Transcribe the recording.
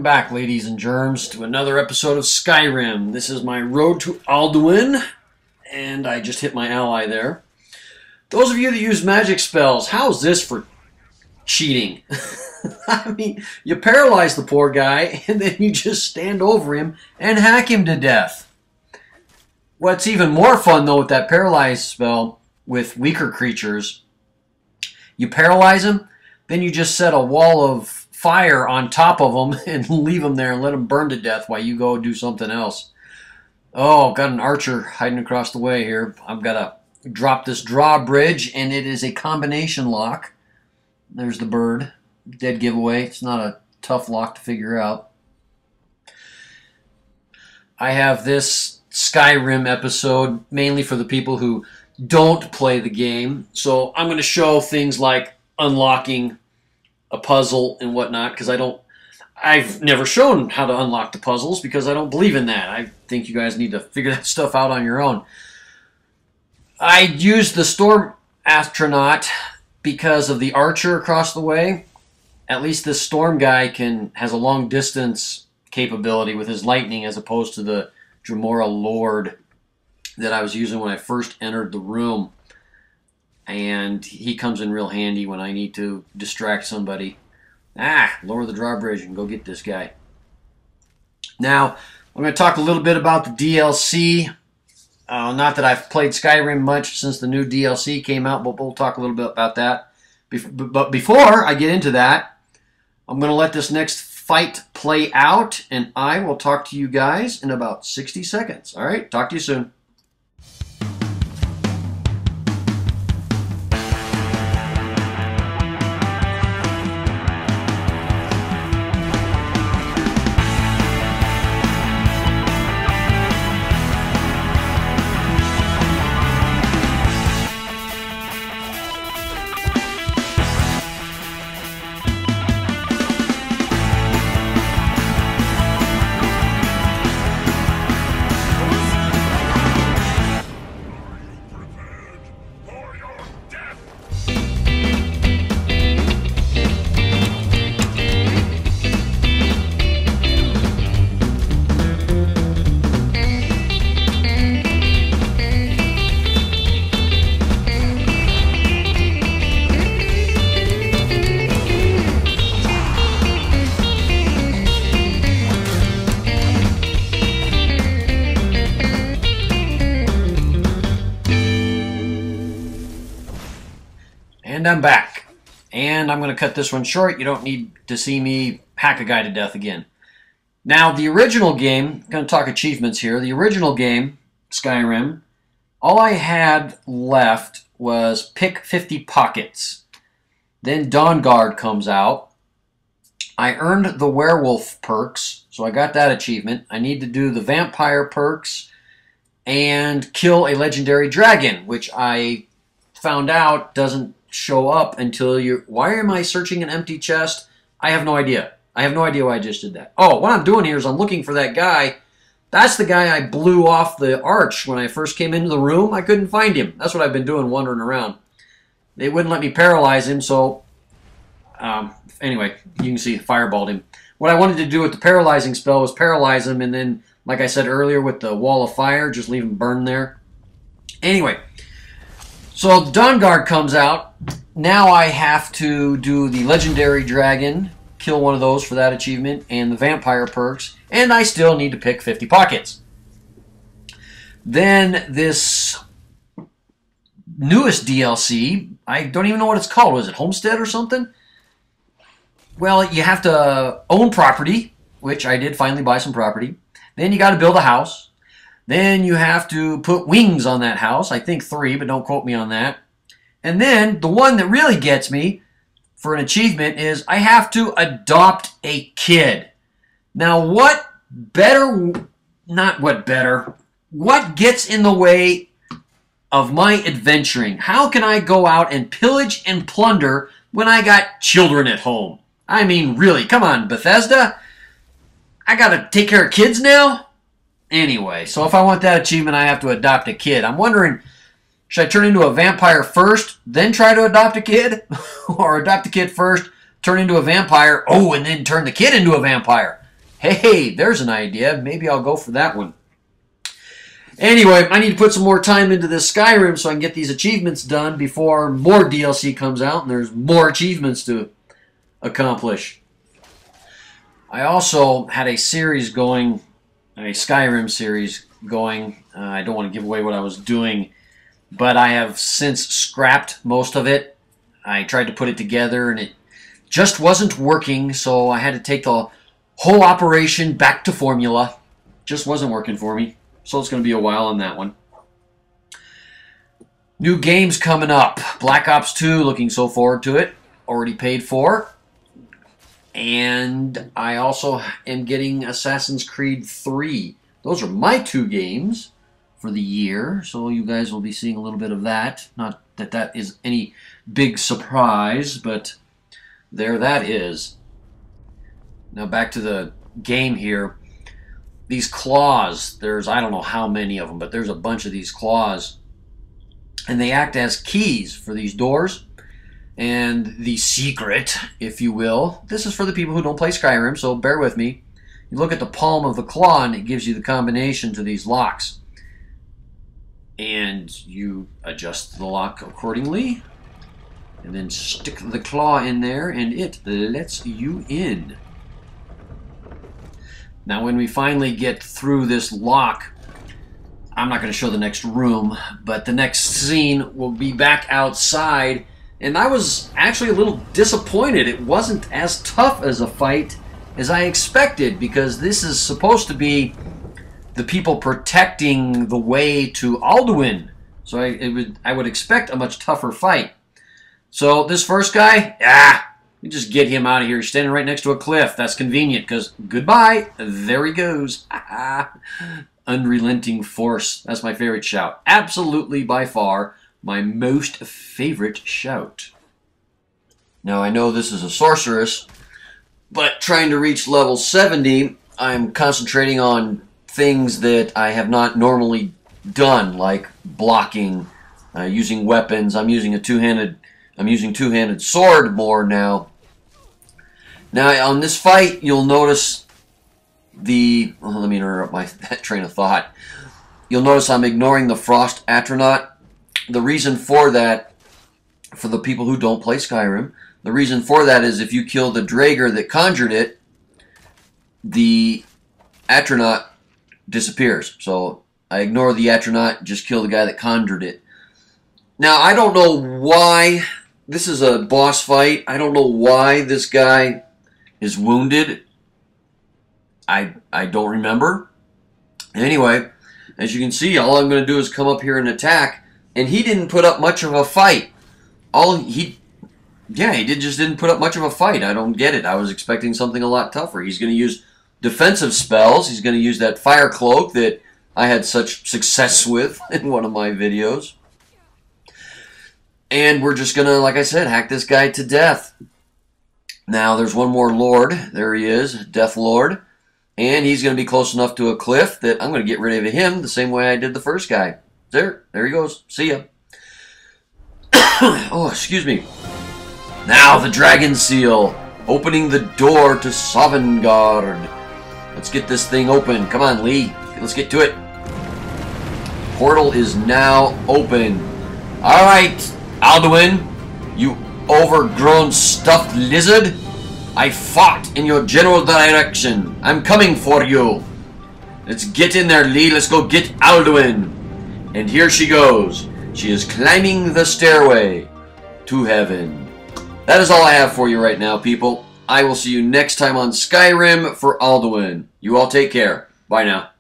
Welcome back, ladies and germs, to another episode of Skyrim. This is my road to Alduin, and I just hit my ally there. Those of you that use magic spells, how's this for cheating? I mean, you paralyze the poor guy, and then you just stand over him and hack him to death. What's even more fun, though, with that paralyze spell with weaker creatures, you paralyze him, then you just set a wall of fire on top of them and leave them there and let them burn to death while you go do something else. Oh, got an archer hiding across the way here. I've got to drop this drawbridge, and it is a combination lock. There's the bird. Dead giveaway. It's not a tough lock to figure out. I have this Skyrim episode mainly for the people who don't play the game. So I'm going to show things like unlocking a puzzle and whatnot, because I've never shown how to unlock the puzzles because I don't believe in that. I think you guys need to figure that stuff out on your own. I used the Storm Astronaut because of the archer across the way. At least this storm guy has a long distance capability with his lightning as opposed to the Dremora Lord that I was using when I first entered the room. And he comes in real handy when I need to distract somebody. Lower the drawbridge and go get this guy. Now, I'm going to talk a little bit about the DLC. Not that I've played Skyrim much since the new DLC came out, but we'll talk a little bit about that. But before I get into that, I'm going to let this next fight play out, and I will talk to you guys in about 60 seconds. All right? Talk to you soon. And I'm back. And I'm going to cut this one short. You don't need to see me hack a guy to death again. Now, the original game, I'm going to talk achievements here. The original game, Skyrim, all I had left was pick 50 pockets. Then Dawnguard comes out. I earned the werewolf perks, so I got that achievement. I need to do the vampire perks and kill a legendary dragon, which I found out doesn't show up until you... Why am I searching an empty chest? I have no idea. I have no idea why I just did that. Oh, what I'm doing here is I'm looking for that guy. That's the guy I blew off the arch when I first came into the room. I couldn't find him. That's what I've been doing, wandering around. They wouldn't let me paralyze him, so... anyway, you can see fireballed him. What I wanted to do with the paralyzing spell was paralyze him, and then, like I said earlier, with the wall of fire, just leave him burn there. Anyway... So Dawnguard comes out. Now I have to do the legendary dragon, kill one of those for that achievement, and the vampire perks, and I still need to pick 50 pockets. Then this newest DLC, I don't even know what it's called. Was it Homestead or something? Well, you have to own property, which I did finally buy some property. Then you got to build a house. Then you have to put wings on that house. I think 3, but don't quote me on that. And then the one that really gets me for an achievement is I have to adopt a kid. Now what gets in the way of my adventuring? How can I go out and pillage and plunder when I got children at home? I mean, really, come on, Bethesda. I gotta take care of kids now? Anyway, so if I want that achievement, I have to adopt a kid. I'm wondering, should I turn into a vampire first, then try to adopt a kid? Or adopt the kid first, turn into a vampire, and then turn the kid into a vampire? Hey, there's an idea. Maybe I'll go for that one. Anyway, I need to put some more time into this Skyrim so I can get these achievements done before more DLC comes out and there's more achievements to accomplish. I also had a series going, a Skyrim series going. I don't want to give away what I was doing, but I have since scrapped most of it. I tried to put it together and it just wasn't working, so I had to take the whole operation back to formula. Just wasn't working for me. So it's going to be a while on that one. New games coming up. Black Ops 2, looking so forward to it. Already paid for. And I also am getting Assassin's Creed 3. Those are my 2 games for the year. So you guys will be seeing a little bit of that. Not that that is any big surprise, but there that is. Now back to the game here. These claws, there's I don't know how many of them, but there's a bunch of these claws. And they act as keys for these doors. And the secret, if you will, this is for the people who don't play Skyrim, so bear with me. You look at the palm of the claw and it gives you the combination to these locks. And you adjust the lock accordingly. And then stick the claw in there and it lets you in. Now when we finally get through this lock, I'm not going to show the next room, but the next scene will be back outside. And I was actually a little disappointed. It wasn't as tough as a fight as I expected, because this is supposed to be the people protecting the way to Alduin. So I would expect a much tougher fight. So this first guy, you just get him out of here. He's standing right next to a cliff. That's convenient because goodbye. There he goes. Unrelenting force. That's my favorite shout. Absolutely by far my most favorite shout. Now I know this is a sorceress, but trying to reach level 70, I'm concentrating on things that I have not normally done, like blocking, using weapons. I'm using two-handed sword more now. Now on this fight, you'll notice the... Well, let me interrupt that train of thought. You'll notice I'm ignoring the Frost Atronach. The reason for that, for the people who don't play Skyrim, the reason for that is if you kill the Drager that conjured it, the Atronach disappears. So I ignore the Atronach, just kill the guy that conjured it. Now I don't know why this is a boss fight. I don't know why this guy is wounded. I don't remember. Anyway, as you can see, all I'm going to do is come up here and attack, and he didn't put up much of a fight. He just didn't put up much of a fight. I don't get it. I was expecting something a lot tougher. He's going to use defensive spells. He's going to use that fire cloak that I had such success with in one of my videos. And we're just going to, like I said, hack this guy to death. Now, there's one more Lord. There he is, Death Lord. And he's going to be close enough to a cliff that I'm going to get rid of him the same way I did the first guy. There he goes. See ya. Oh, excuse me. Now the Dragon Seal, opening the door to Sovngarde. Let's get this thing open. Come on, Lee. Let's get to it. Portal is now open. All right, Alduin, you overgrown stuffed lizard. I fought in your general direction. I'm coming for you. Let's get in there, Lee. Let's go get Alduin. And here she goes. She is climbing the stairway to heaven. That is all I have for you right now, people. I will see you next time on Skyrim for Alduin. You all take care. Bye now.